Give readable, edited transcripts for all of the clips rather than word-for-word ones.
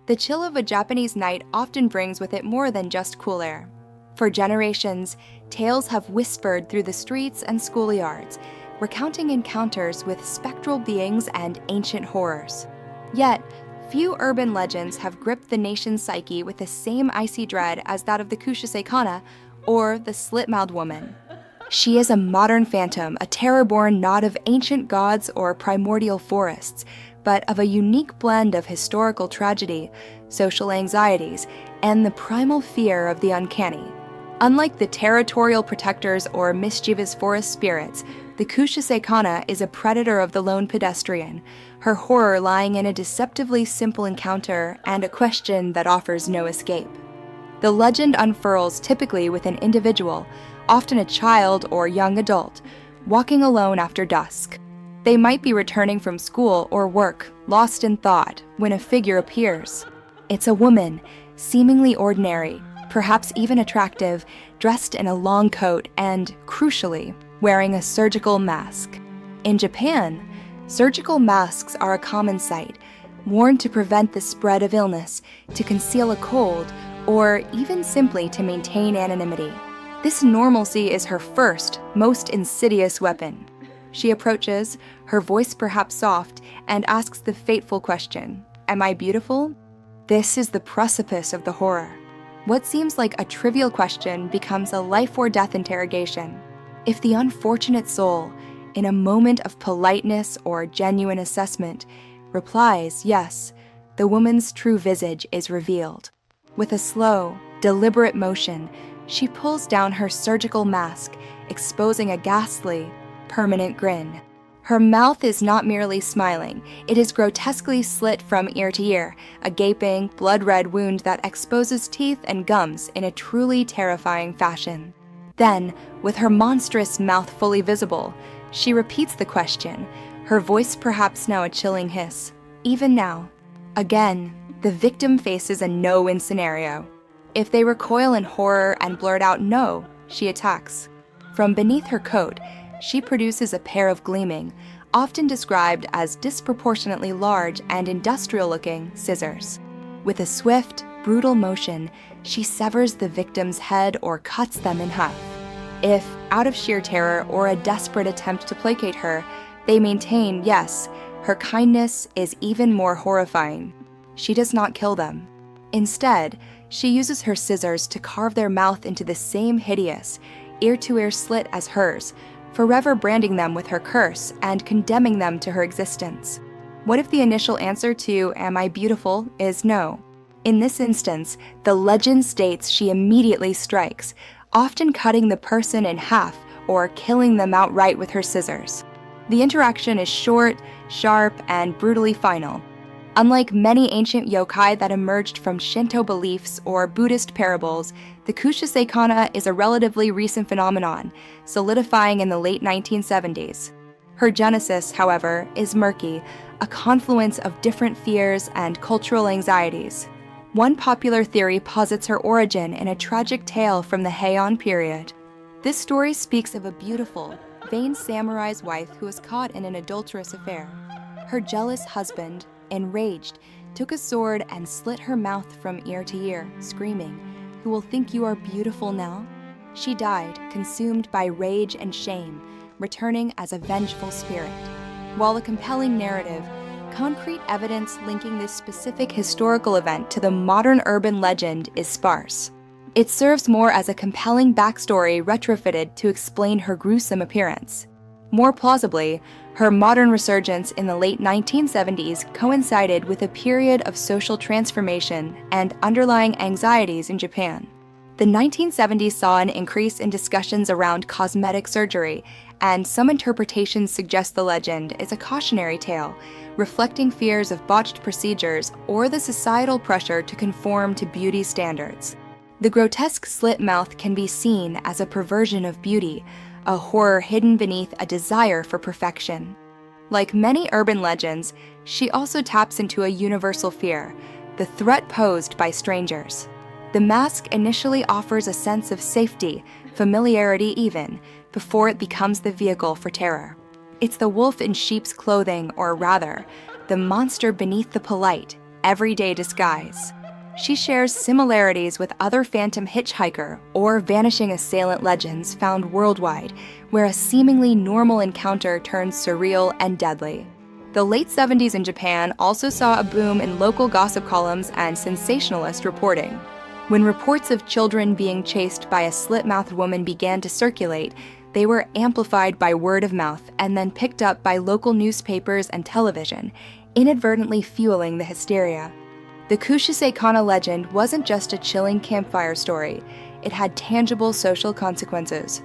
The chill of a Japanese night often brings with it more than just cool air. For generations, tales have whispered through the streets and schoolyards, recounting encounters with spectral beings and ancient horrors. Yet, few urban legends have gripped the nation's psyche with the same icy dread as that of the Kushisake-onna or the Slit-Mouthed Woman. She is a modern phantom, a terror born not of ancient gods or primordial forests, but of a unique blend of historical tragedy, social anxieties, and the primal fear of the uncanny. Unlike the territorial protectors or mischievous forest spirits, the Kushisake-onna is a predator of the lone pedestrian, her horror lying in a deceptively simple encounter and a question that offers no escape. The legend unfurls typically with an individual, often a child or young adult, walking alone after dusk. They might be returning from school or work, lost in thought, when a figure appears. It's a woman, seemingly ordinary, perhaps even attractive, dressed in a long coat and, crucially, wearing a surgical mask. In Japan, surgical masks are a common sight, worn to prevent the spread of illness, to conceal a cold, or even simply to maintain anonymity. This normalcy is her first, most insidious weapon. She approaches, her voice perhaps soft, and asks the fateful question, "Am I beautiful?" This is the precipice of the horror. What seems like a trivial question becomes a life-or-death interrogation. If the unfortunate soul, in a moment of politeness or genuine assessment, replies yes, the woman's true visage is revealed. With a slow, deliberate motion, she pulls down her surgical mask, exposing a ghastly, permanent grin. Her mouth is not merely smiling, it is grotesquely slit from ear to ear, a gaping, blood-red wound that exposes teeth and gums in a truly terrifying fashion. Then, with her monstrous mouth fully visible, she repeats the question, her voice perhaps now a chilling hiss. Even now, again, the victim faces a no-win scenario. If they recoil in horror and blurt out no, she attacks. From beneath her coat, she produces a pair of gleaming, often described as disproportionately large and industrial-looking, scissors. With a swift, brutal motion, she severs the victim's head or cuts them in half. If, out of sheer terror or a desperate attempt to placate her, they maintain, yes, her kindness is even more horrifying. She does not kill them. Instead, she uses her scissors to carve their mouth into the same hideous, ear-to-ear slit as hers, forever branding them with her curse and condemning them to her existence. What if the initial answer to "Am I beautiful?" is no? In this instance, the legend states she immediately strikes, often cutting the person in half or killing them outright with her scissors. The interaction is short, sharp, and brutally final. Unlike many ancient yokai that emerged from Shinto beliefs or Buddhist parables, the Kushisake-onna is a relatively recent phenomenon, solidifying in the late 1970s. Her genesis, however, is murky, a confluence of different fears and cultural anxieties. One popular theory posits her origin in a tragic tale from the Heian period. This story speaks of a beautiful, vain samurai's wife who was caught in an adulterous affair. Her jealous husband, enraged, took a sword and slit her mouth from ear to ear, screaming, "Who will think you are beautiful now?" She died, consumed by rage and shame, returning as a vengeful spirit. While a compelling narrative, concrete evidence linking this specific historical event to the modern urban legend is sparse. It serves more as a compelling backstory retrofitted to explain her gruesome appearance. More plausibly, her modern resurgence in the late 1970s coincided with a period of social transformation and underlying anxieties in Japan. The 1970s saw an increase in discussions around cosmetic surgery, and some interpretations suggest the legend is a cautionary tale, reflecting fears of botched procedures or the societal pressure to conform to beauty standards. The grotesque slit mouth can be seen as a perversion of beauty, a horror hidden beneath a desire for perfection. Like many urban legends, she also taps into a universal fear, the threat posed by strangers. The mask initially offers a sense of safety, familiarity even, before it becomes the vehicle for terror. It's the wolf in sheep's clothing, or rather, the monster beneath the polite, everyday disguise. She shares similarities with other phantom hitchhiker or vanishing assailant legends found worldwide, where a seemingly normal encounter turns surreal and deadly. The late 70s in Japan also saw a boom in local gossip columns and sensationalist reporting. When reports of children being chased by a slit-mouthed woman began to circulate, they were amplified by word of mouth and then picked up by local newspapers and television, inadvertently fueling the hysteria. The Kushisake-onna legend wasn't just a chilling campfire story, it had tangible social consequences.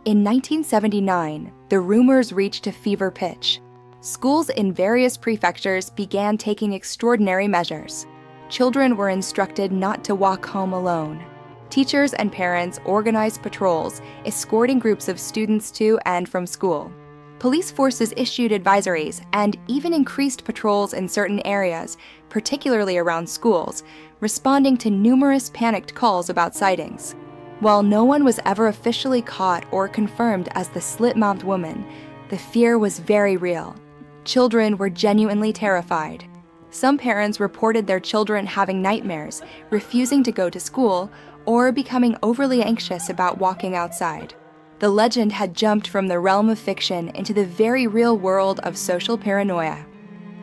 In 1979, the rumors reached a fever pitch. Schools in various prefectures began taking extraordinary measures. Children were instructed not to walk home alone. Teachers and parents organized patrols, escorting groups of students to and from school. Police forces issued advisories and even increased patrols in certain areas, particularly around schools, responding to numerous panicked calls about sightings. While no one was ever officially caught or confirmed as the Slit-Mouthed Woman, the fear was very real. Children were genuinely terrified. Some parents reported their children having nightmares, refusing to go to school, or becoming overly anxious about walking outside. The legend had jumped from the realm of fiction into the very real world of social paranoia.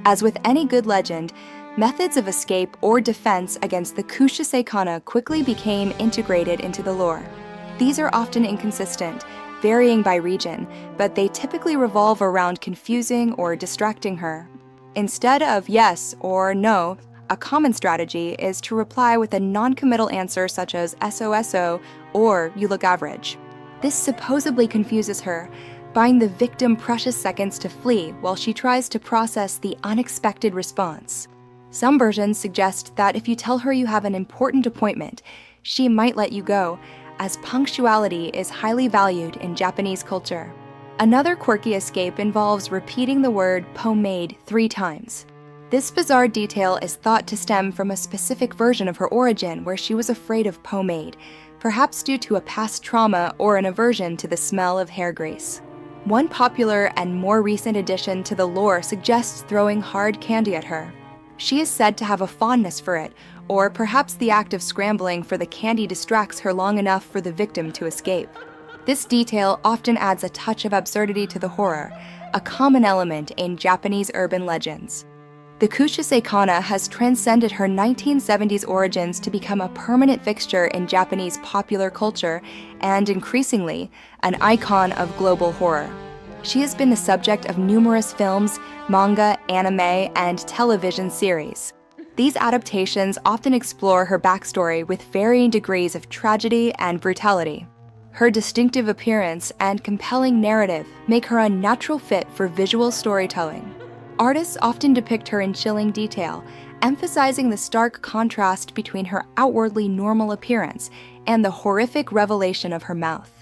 As with any good legend, methods of escape or defense against the Kushisake-onna quickly became integrated into the lore. These are often inconsistent, varying by region, but they typically revolve around confusing or distracting her. Instead of yes or no, a common strategy is to reply with a non-committal answer such as SOSO or you look average. This supposedly confuses her, buying the victim precious seconds to flee while she tries to process the unexpected response. Some versions suggest that if you tell her you have an important appointment, she might let you go, as punctuality is highly valued in Japanese culture. Another quirky escape involves repeating the word pomade 3 times. This bizarre detail is thought to stem from a specific version of her origin where she was afraid of pomade, perhaps due to a past trauma or an aversion to the smell of hair grease. One popular and more recent addition to the lore suggests throwing hard candy at her. She is said to have a fondness for it, or perhaps the act of scrambling for the candy distracts her long enough for the victim to escape. This detail often adds a touch of absurdity to the horror, a common element in Japanese urban legends. The Kushisake-onna has transcended her 1970s origins to become a permanent fixture in Japanese popular culture and, increasingly, an icon of global horror. She has been the subject of numerous films, manga, anime, and television series. These adaptations often explore her backstory with varying degrees of tragedy and brutality. Her distinctive appearance and compelling narrative make her a natural fit for visual storytelling. Artists often depict her in chilling detail, emphasizing the stark contrast between her outwardly normal appearance and the horrific revelation of her mouth.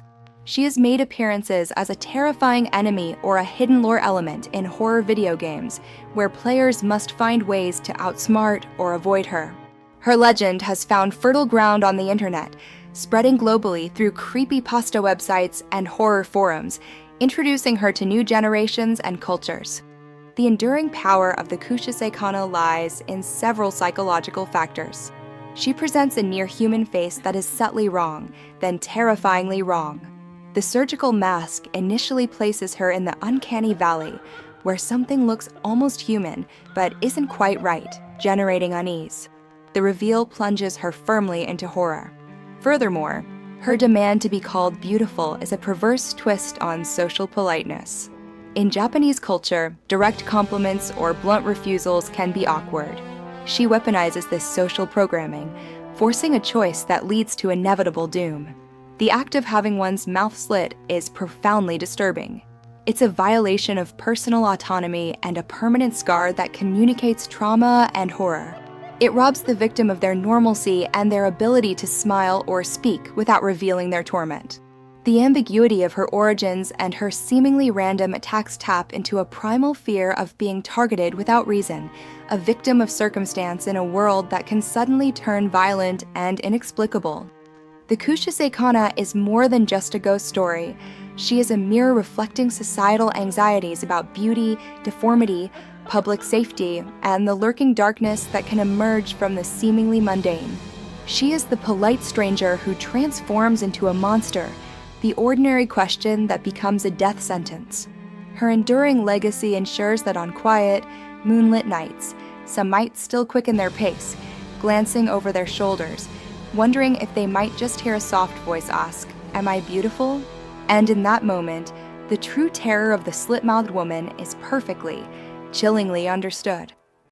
She has made appearances as a terrifying enemy or a hidden lore element in horror video games, where players must find ways to outsmart or avoid her. Her legend has found fertile ground on the internet, spreading globally through creepypasta websites and horror forums, introducing her to new generations and cultures. The enduring power of the Kushisake-onna lies in several psychological factors. She presents a near-human face that is subtly wrong, then terrifyingly wrong. The surgical mask initially places her in the uncanny valley, where something looks almost human but isn't quite right, generating unease. The reveal plunges her firmly into horror. Furthermore, her demand to be called beautiful is a perverse twist on social politeness. In Japanese culture, direct compliments or blunt refusals can be awkward. She weaponizes this social programming, forcing a choice that leads to inevitable doom. The act of having one's mouth slit is profoundly disturbing. It's a violation of personal autonomy and a permanent scar that communicates trauma and horror. It robs the victim of their normalcy and their ability to smile or speak without revealing their torment. The ambiguity of her origins and her seemingly random attacks tap into a primal fear of being targeted without reason, a victim of circumstance in a world that can suddenly turn violent and inexplicable. The Kushisake-onna is more than just a ghost story. She is a mirror reflecting societal anxieties about beauty, deformity, public safety, and the lurking darkness that can emerge from the seemingly mundane. She is the polite stranger who transforms into a monster, the ordinary question that becomes a death sentence. Her enduring legacy ensures that on quiet, moonlit nights, some might still quicken their pace, glancing over their shoulders, wondering if they might just hear a soft voice ask, "Am I beautiful?" And in that moment, the true terror of the Slit-Mouthed Woman is perfectly, chillingly understood.